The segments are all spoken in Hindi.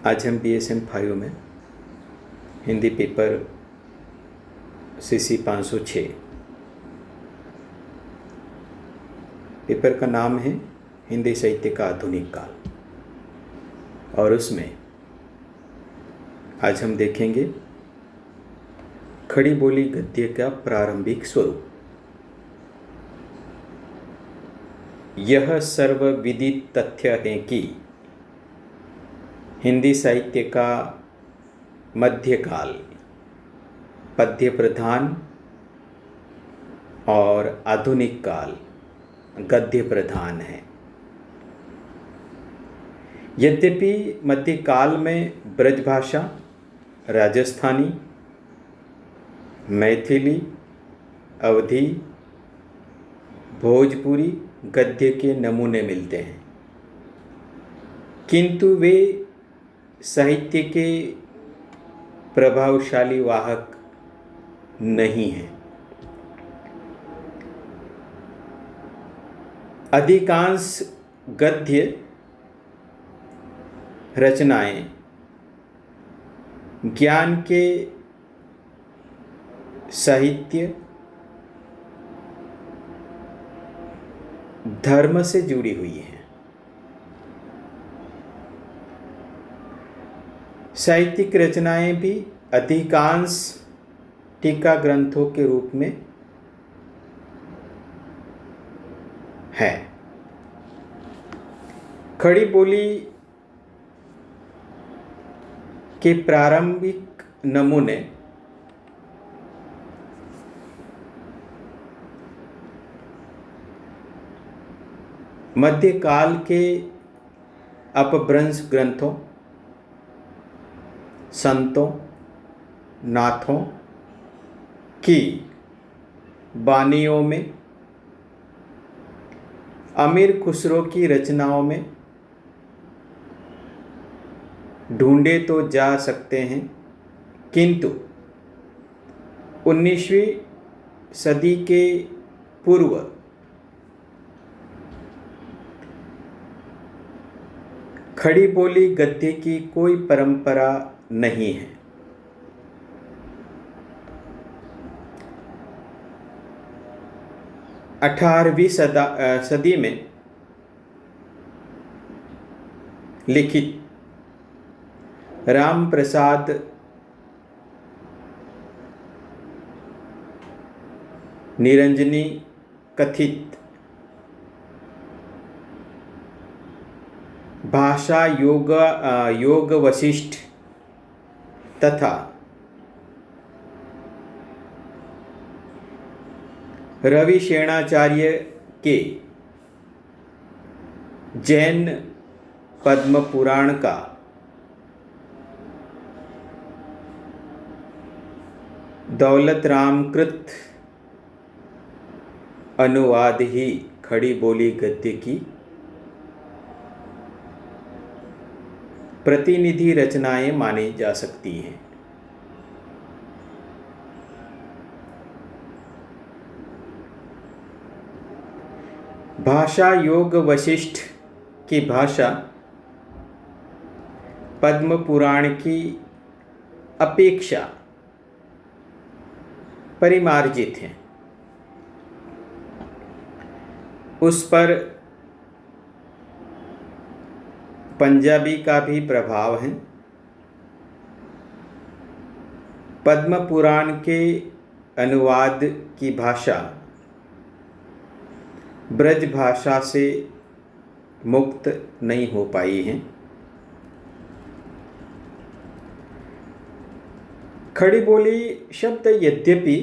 आज हम BSM 5 में हिंदी पेपर CC 506 पेपर का नाम है हिंदी साहित्य का आधुनिक काल। और उसमें आज हम देखेंगे खड़ी बोली गद्य का प्रारंभिक स्वरूप। यह सर्वविदित तथ्य है कि हिंदी साहित्य का मध्यकाल पद्य प्रधान और आधुनिक काल गद्य प्रधान है। यद्यपि मध्यकाल में ब्रजभाषा, राजस्थानी, मैथिली, अवधी, भोजपुरी गद्य के नमूने मिलते हैं, किंतु वे साहित्य के प्रभावशाली वाहक नहीं हैं। अधिकांश गद्य रचनाएं ज्ञान के साहित्य, धर्म से जुड़ी हुई हैं। साहित्यिक रचनाएं भी अधिकांश टीका ग्रंथों के रूप में है। खड़ी बोली के प्रारंभिक नमूने मध्यकाल के अपभ्रंश ग्रंथों, संतों, नाथों की बानियों में, अमीर खुसरो की रचनाओं में ढूंढे तो जा सकते हैं, किंतु 19वीं सदी के पूर्व खड़ी बोली गद्य की कोई परंपरा नहीं है। 18वीं सदी में लिखित राम प्रसाद निरंजनी कथित भाषा योग वशिष्ठ तथा रवि शेणाचार्य के जैन पद्म पुराण का दौलत राम कृत अनुवाद ही खड़ी बोली गद्य की प्रतिनिधि रचनाएं मानी जा सकती हैं। भाषा योग वशिष्ठ की भाषा पद्म पुराण की अपेक्षा परिमार्जित है। उस पर पंजाबी का भी प्रभाव है। पद्म पुराण के अनुवाद की भाषा ब्रज भाषा से मुक्त नहीं हो पाई है। खड़ी बोली शब्द यद्यपि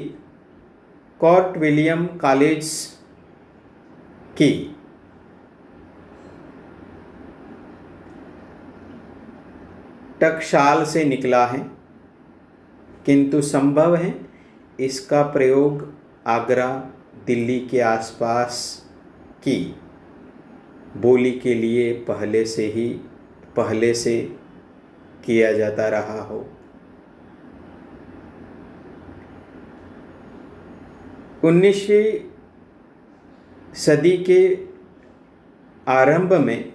कॉर्ट विलियम कॉलेज की टकसाल से निकला है, किंतु संभव है इसका प्रयोग आगरा, दिल्ली के आसपास की बोली के लिए पहले से किया जाता रहा हो। 19वीं सदी के आरंभ में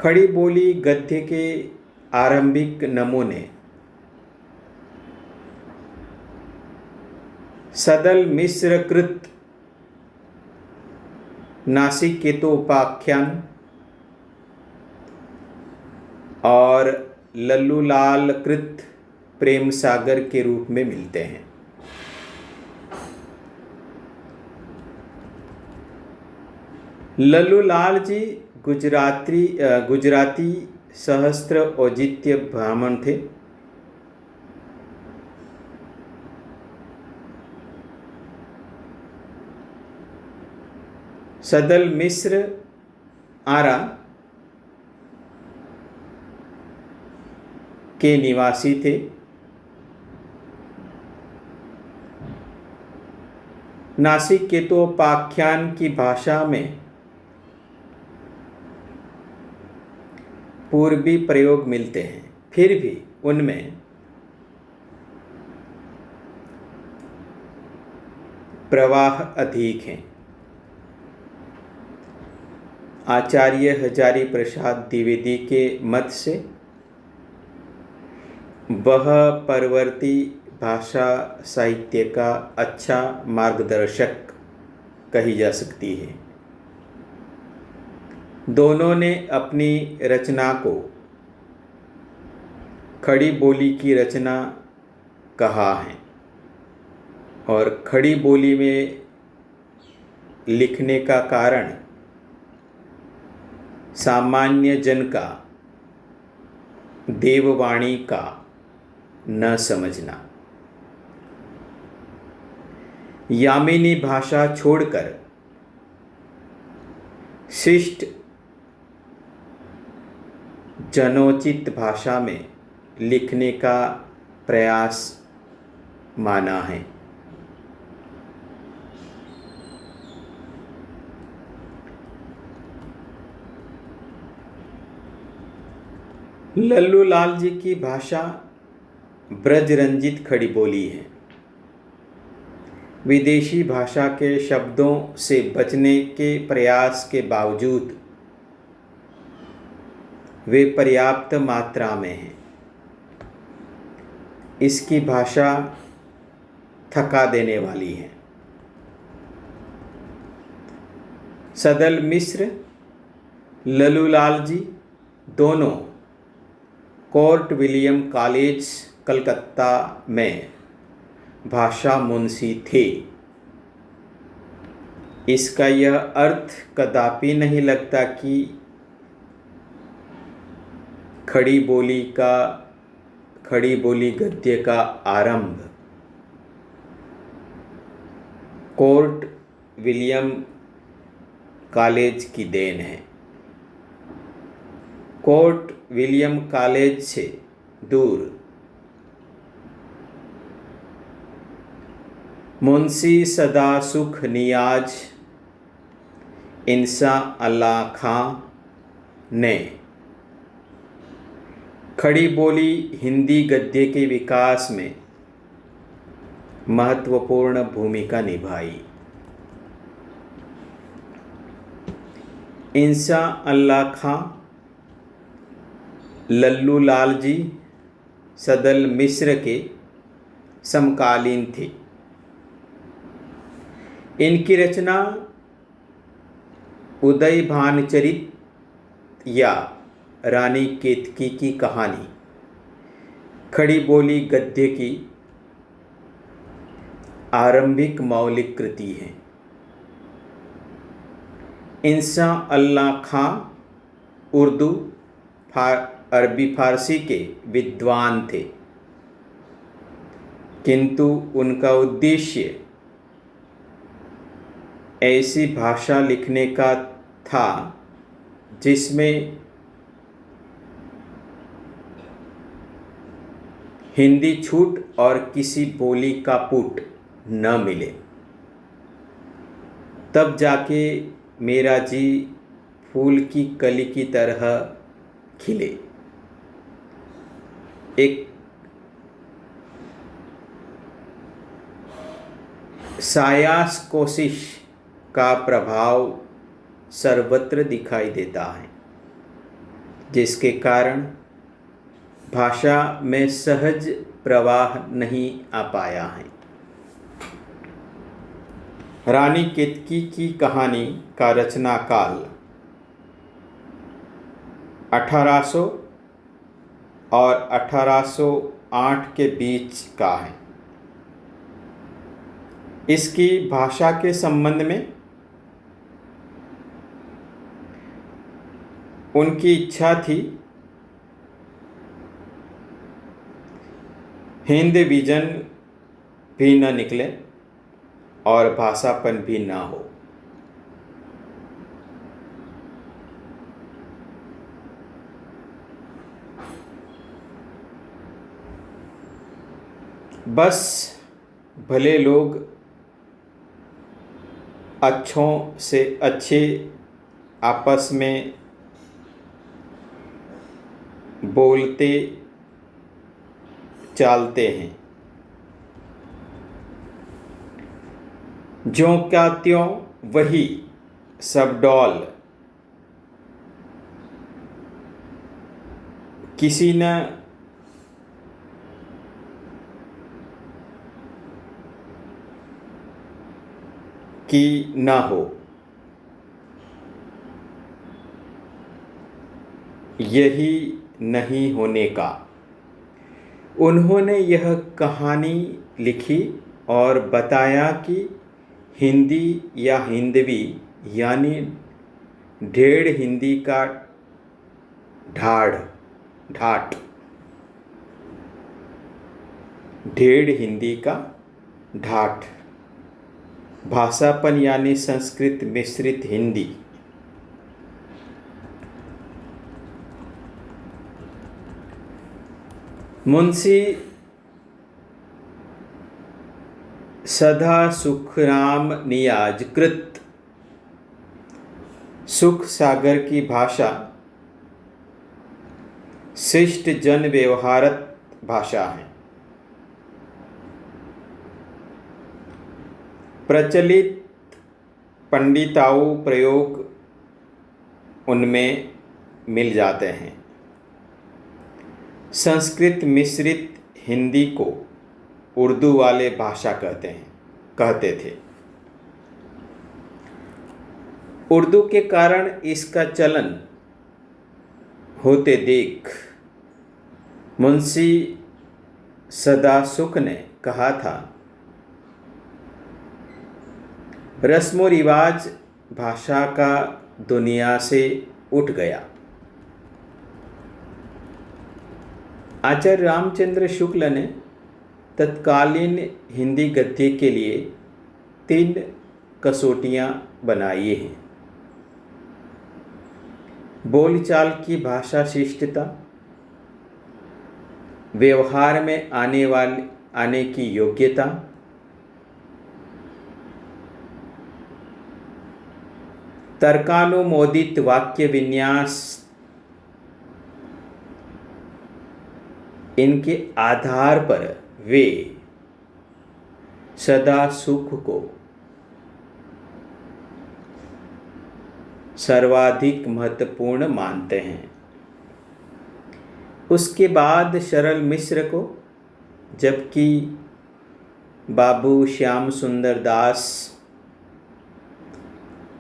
खड़ी बोली गद्य के आरंभिक नमूने सदल मिश्र कृत नासिकेतोपाख्यान और लल्लूलाल कृत प्रेम सागर के रूप में मिलते हैं। लल्लूलाल जी गुजराती सहस्त्र औचित्य ब्राह्मण थे। सदल मिश्र आरा के निवासी थे। नासिकेतोपाख्यान की भाषा में पूर्वी प्रयोग मिलते हैं, फिर भी उनमें प्रवाह अधिक हैं। आचार्य हजारी प्रसाद द्विवेदी के मत से वह परवर्ती भाषा साहित्य का अच्छा मार्गदर्शक कही जा सकती है। दोनों ने अपनी रचना को खड़ी बोली की रचना कहा है और खड़ी बोली में लिखने का कारण सामान्य जन का देववाणी का न समझना, यामिनी भाषा छोड़कर शिष्ट जनोचित भाषा में लिखने का प्रयास माना है। लल्लूलाल जी की भाषा ब्रजरंजित खड़ी बोली है। विदेशी भाषा के शब्दों से बचने के प्रयास के बावजूद वे पर्याप्त मात्रा में हैं। इसकी भाषा थका देने वाली है। सदल मिश्र, लल्लूलाल जी दोनों कोर्ट विलियम कॉलेज कलकत्ता में भाषा मुंशी थे। इसका यह अर्थ कदापि नहीं लगता कि खड़ी बोली गद्य का आरंभ कोर्ट विलियम कॉलेज की देन है। कोर्ट विलियम कॉलेज से दूर मुंशी सदा सुख नियाज इंसा अल्लाह खां ने खड़ी बोली हिंदी गद्य के विकास में महत्वपूर्ण भूमिका निभाई। इंसा अल्लाह खां लल्लूलाल जी सदल मिश्र के समकालीन थे। इनकी रचना उदय भानुचरित या रानी केतकी की कहानी खड़ी बोली गद्य की आरंभिक मौलिक कृति है। इंसा अल्लाह खां उर्दू अरबी फारसी के विद्वान थे, किंतु उनका उद्देश्य ऐसी भाषा लिखने का था जिसमें हिंदी छूट और किसी बोली का पुट न मिले। तब जाके मेरा जी फूल की कली की तरह खिले। एक सायास कोशिश का प्रभाव सर्वत्र दिखाई देता है। जिसके कारण भाषा में सहज प्रवाह नहीं आ पाया है। रानी केतकी की कहानी का रचना काल 1800 और 1808 के बीच का है। इसकी भाषा के संबंध में उनकी इच्छा थी हिंद विजन भी न निकले और भाषापन भी ना हो। बस भले लोग अच्छों से अच्छे आपस में बोलते चालते हैं, ज्यों क्या त्यों वही सब डौल, किसी न की ना हो। यही नहीं होने का। उन्होंने यह कहानी लिखी और बताया कि हिंदी या हिंदवी यानी ढेड़ हिंदी का ढाट, ढेड़ हिंदी का ढाट, भाषापन यानी संस्कृत मिश्रित हिंदी, मुंशी सदा सुखराम नियाज कृत सुख सागर की भाषा शिष्ट जन व्यवहारत भाषा है। प्रचलित पंडिताऊ प्रयोग उनमें मिल जाते हैं। संस्कृत मिश्रित हिंदी को उर्दू वाले भाषा कहते थे। उर्दू के कारण इसका चलन होते देख मुंशी सदासुख ने कहा था, रस्मो रिवाज भाषा का दुनिया से उठ गया। आचार्य रामचंद्र शुक्ल ने तत्कालीन हिंदी गद्य के लिए 3 कसौटियाँ बनाई हैं। बोलचाल की भाषा शिष्टता, व्यवहार में आने की योग्यता, तर्कानुमोदित वाक्य विन्यास, इनके आधार पर वे सदा सुख को सर्वाधिक महत्वपूर्ण मानते हैं। उसके बाद सरल मिश्र को, जबकि बाबू श्याम सुंदर दास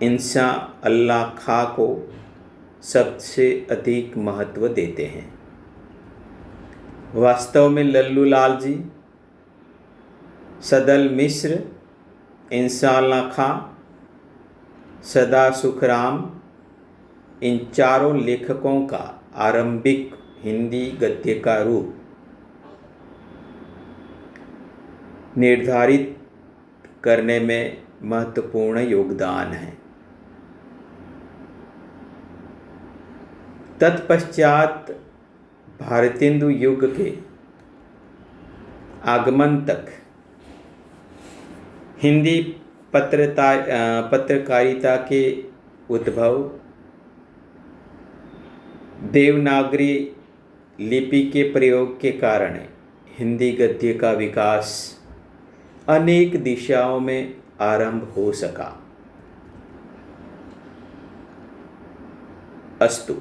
इंशा अल्लाह खां को सबसे अधिक महत्व देते हैं। वास्तव में लल्लू लाल जी, सदल मिश्र, इंशा अल्लाह खां, सदा सुखराम, इन चारों लेखकों का आरंभिक हिंदी गद्य का रूप निर्धारित करने में महत्वपूर्ण योगदान है। तत्पश्चात भारतेंदु युग के आगमन तक हिंदी पत्रकारिता के उद्भव, देवनागरी लिपि के प्रयोग के कारण हिंदी गद्य का विकास अनेक दिशाओं में आरंभ हो सका। अस्तु।